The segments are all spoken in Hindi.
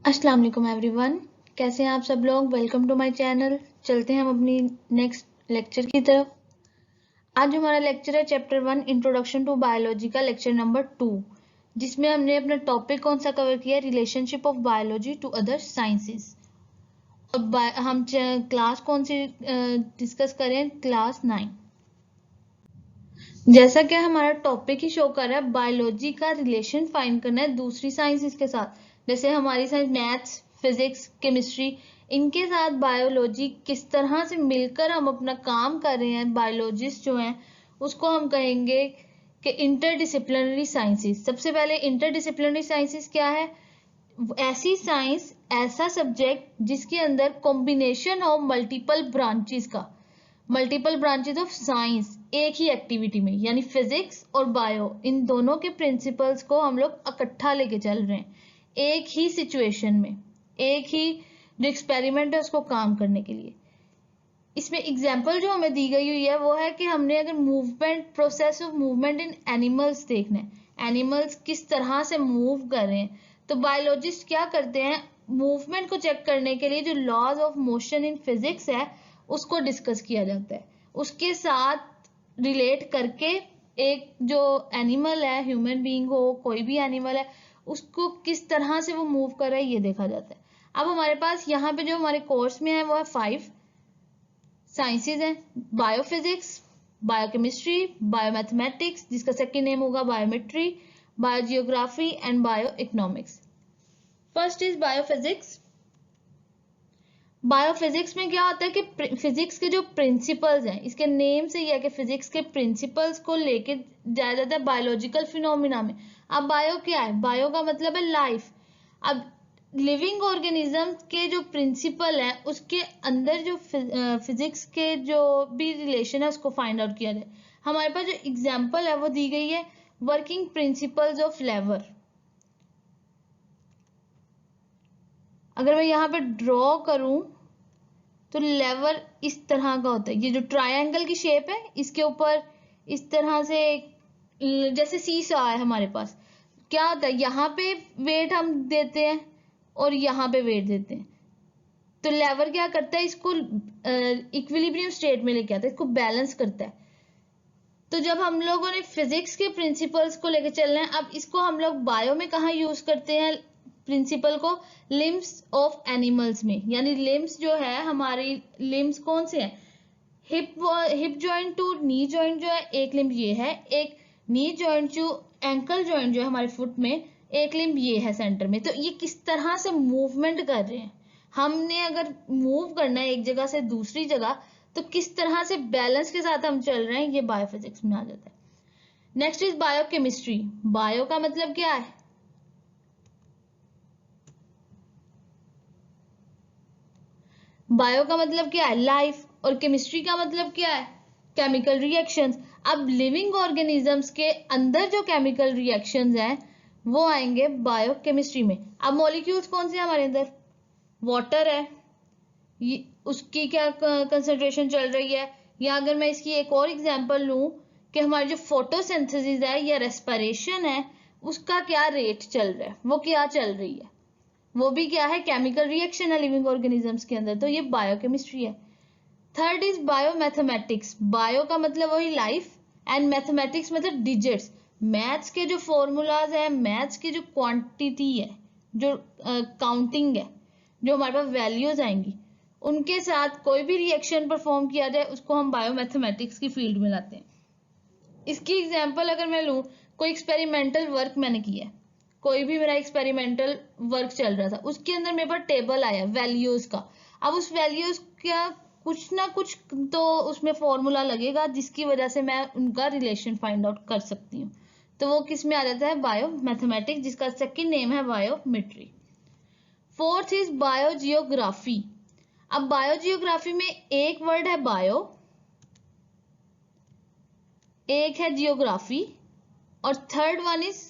अस्सलाम वालेकुम एवरीवन, कैसे हैं आप सब लोग। Welcome to my channel. चलते हैं हम अपनी नेक्स्ट लेक्चर की तरफ। आज हमारा लेक्चर है चैप्टर 1 इंट्रोडक्शन टू बायोलॉजी का लेक्चर नंबर 2, जिसमें हमने अपना टॉपिक कौन सा कवर किया, relationship of biology to other sciences. और हम क्लास कौन सी डिस्कस करें, क्लास 9। जैसा कि हमारा टॉपिक ही शो कर रहा है, बायोलॉजी का रिलेशन फाइंड करना है दूसरी साइंसेस के साथ। जैसे हमारी साइंस मैथ्स, फिजिक्स, केमिस्ट्री, इनके साथ बायोलॉजी किस तरह से मिलकर हम अपना काम कर रहे हैं, बायोलॉजिस्ट जो हैं उसको हम कहेंगे कि इंटरडिसिप्लिनरी साइंसेस। सबसे पहले इंटरडिसिप्लिनरी साइंसेस क्या है? ऐसी साइंस, ऐसा सब्जेक्ट जिसके अंदर कॉम्बिनेशन हो मल्टीपल ब्रांचेस का, मल्टीपल ब्रांचेस ऑफ साइंस एक ही एक्टिविटी में, यानी फिजिक्स और बायो, इन दोनों के प्रिंसिपल्स को हम लोग इकट्ठा लेके चल रहे हैं एक ही सिचुएशन में, एक ही जो एक्सपेरिमेंट है उसको काम करने के लिए। इसमें एग्जांपल जो हमें दी गई हुई है वो है कि हमने अगर movement, process of movement in animals देखना है, एनिमल्स किस तरह से मूव कर रहे हैं, तो बायोलॉजिस्ट क्या करते हैं, मूवमेंट को चेक करने के लिए जो laws of motion in physics है उसको डिस्कस किया जाता है, उसके साथ रिलेट करके एक जो एनिमल है, ह्यूमन बीइंग हो, कोई भी एनिमल है, उसको किस तरह से वो मूव कर रहा है ये देखा जाता है। अब हमारे पास यहाँ पे जो हमारे कोर्स में है वो है 5 साइंसेज हैं, बायोफिजिक्स, बायोकेमिस्ट्री, बायोमैथमेटिक्स जिसका सेकंड नेम होगा biometry, biogeography and bio economics. First is biophysics. Biophysics में क्या होता है कि फिजिक्स के जो प्रिंसिपल्स हैं, इसके नेम से ही है कि फिजिक्स के प्रिंसिपल्स को लेके जाया जाता है बायोलॉजिकल फिनोमिना में। अब बायो क्या है? बायो का मतलब है लाइफ। अब लिविंग ऑर्गेनिज्म के जो प्रिंसिपल है उसके अंदर जो फिजिक्स के जो भी रिलेशन है उसको फाइंड आउट किया जाए। हमारे पास जो एग्जांपल है वो दी गई है, वर्किंग प्रिंसिपल्स ऑफ लेवर। अगर मैं यहाँ पे ड्रॉ करूं तो लेवर इस तरह का होता है, ये जो ट्रायंगल की शेप है इसके ऊपर इस तरह से जैसे सीसा है हमारे पास, क्या होता है यहाँ पे वेट हम देते हैं और यहाँ पे वेट देते हैं, तो लेवर क्या करता है, इसको इक्विलिब्रियम स्टेट में लेके आता है, इसको बैलेंस करता है। तो जब हम लोगों ने फिजिक्स के प्रिंसिपल्स को लेके चलना है, अब इसको हम लोग बायो में कहाँ यूज करते हैं प्रिंसिपल को? लिम्स ऑफ एनिमल्स में, यानी लिम्स जो है हमारी, लिम्स कौन से हैं? Hip joint to knee joint जो है एक लिम्ब ये है, एक knee joint to ankle joint जो है हमारे फुट में एक लिम्ब ये है सेंटर में। तो ये किस तरह से मूवमेंट कर रहे हैं, हमने अगर मूव करना है एक जगह से दूसरी जगह तो किस तरह से बैलेंस के साथ हम चल रहे हैं, ये बायोफिजिक्स में आ जाता है। Next is biochemistry. बायो का मतलब क्या है? बायो का मतलब क्या है? लाइफ। और केमिस्ट्री का मतलब क्या है? Chemical reactions. अब लिविंग ऑर्गेनिजम्स के अंदर जो केमिकल रिएक्शंस हैं वो आएंगे बायोकेमिस्ट्री में। अब मॉलिक्यूल्स कौन से हैं हमारे अंदर? वाटर है, ये उसकी क्या कंसंट्रेशन चल रही है, या अगर मैं इसकी एक और एग्जांपल लूं कि हमारी जो फोटोसिंथेसिस है या रेस्पिरेशन है उसका क्या रेट चल रहा है, वो क्या चल रही है, वो भी क्या है? केमिकल रिएक्शन है लिविंग ऑर्गेनिजम्स के अंदर, तो ये बायोकेमिस्ट्री है। Third is biomathematics. बायो का मतलब वही लाइफ, एंड मैथमेटिक्स मतलब डिजिट्स। मैथ्स के जो फॉर्मूलाज है, मैथ्स की जो क्वांटिटी है, जो काउंटिंग है, जो हमारे पास वैल्यूज आएंगी उनके साथ कोई भी रिएक्शन परफॉर्म किया जाए उसको हम बायोमैथमेटिक्स की फील्ड में लाते हैं। इसकी एग्जांपल अगर मैं लूं, कोई एक्सपेरिमेंटल वर्क मैंने किया है, कोई भी मेरा एक्सपेरिमेंटल वर्क चल रहा था, उसके अंदर मेरे पास टेबल आया वैल्यूज का। अब उस वैल्यूज का कुछ ना कुछ तो उसमें फॉर्मूला लगेगा जिसकी वजह से मैं उनका रिलेशन फाइंड आउट कर सकती हूँ, तो वो किस में आ जाता है? बायोमैथमेटिक्स, जिसका सेकंड नेम है बायोमेट्री। Fourth is biogeography. अब बायोजियोग्राफी में एक वर्ड है बायो, एक है जियोग्राफी, और थर्ड वन इज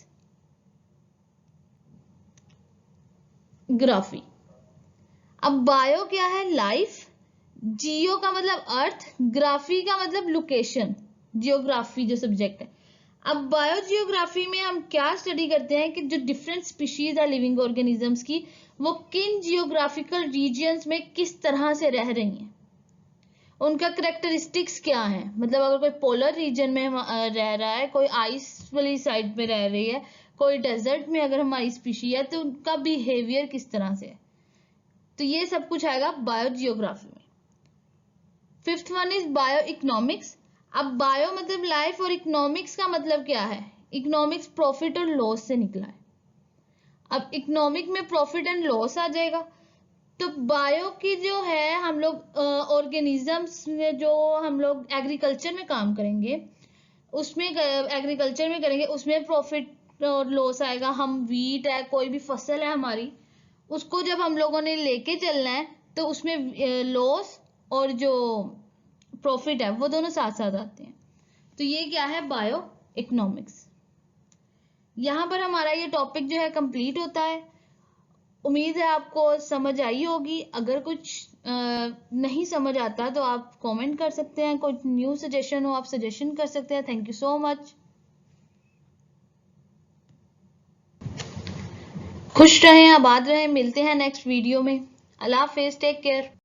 ग्राफी। अब बायो क्या है? लाइफ। जियो का मतलब अर्थ, ग्राफी का मतलब लोकेशन, जियोग्राफी जो सब्जेक्ट है। अब बायोजियोग्राफी में हम क्या स्टडी करते हैं कि जो डिफरेंट स्पीशीज है लिविंग ऑर्गेनिजम्स की, वो किन जियोग्राफिकल रीजियंस में किस तरह से रह रही हैं, उनका करेक्टरिस्टिक्स क्या है। मतलब अगर कोई पोलर रीजन में रह रहा है, कोई आइस वाली साइड पे रह रही है, कोई डेजर्ट में अगर हमारी स्पीशी है, तो उनका बिहेवियर किस तरह से है। तो ये सब कुछ आएगा बायोजियोग्राफी में। Fifth one is bio economics. अब बायो मतलब लाइफ और इकोनॉमिक्स का मतलब क्या है, इकोनॉमिक्स प्रॉफिट और लॉस से निकला है। अब इकोनॉमिक में प्रॉफिट एंड लॉस आ जाएगा। तो बायो की जो है हम लोग ऑर्गेनिजम्स में जो हम लोग एग्रीकल्चर में काम करेंगे, उसमें एग्रीकल्चर में करेंगे, उसमें प्रॉफिट और लॉस आएगा। हम वीट है, कोई भी फसल है हमारी, उसको जब हम लोगों ने लेके चलना है तो उसमें लॉस और जो प्रॉफिट है वो दोनों साथ साथ आते हैं। तो ये क्या है, बायो इकोनॉमिक्स। यहाँ पर हमारा ये टॉपिक जो है कंप्लीट होता है। उम्मीद है आपको समझ आई होगी। अगर कुछ नहीं समझ आता तो आप कमेंट कर सकते हैं, कोई न्यू सजेशन हो आप सजेशन कर सकते हैं। Thank you so much. खुश रहें, आबाद रहें, मिलते हैं नेक्स्ट वीडियो में। अल्लाह हाफिज, टेक केयर।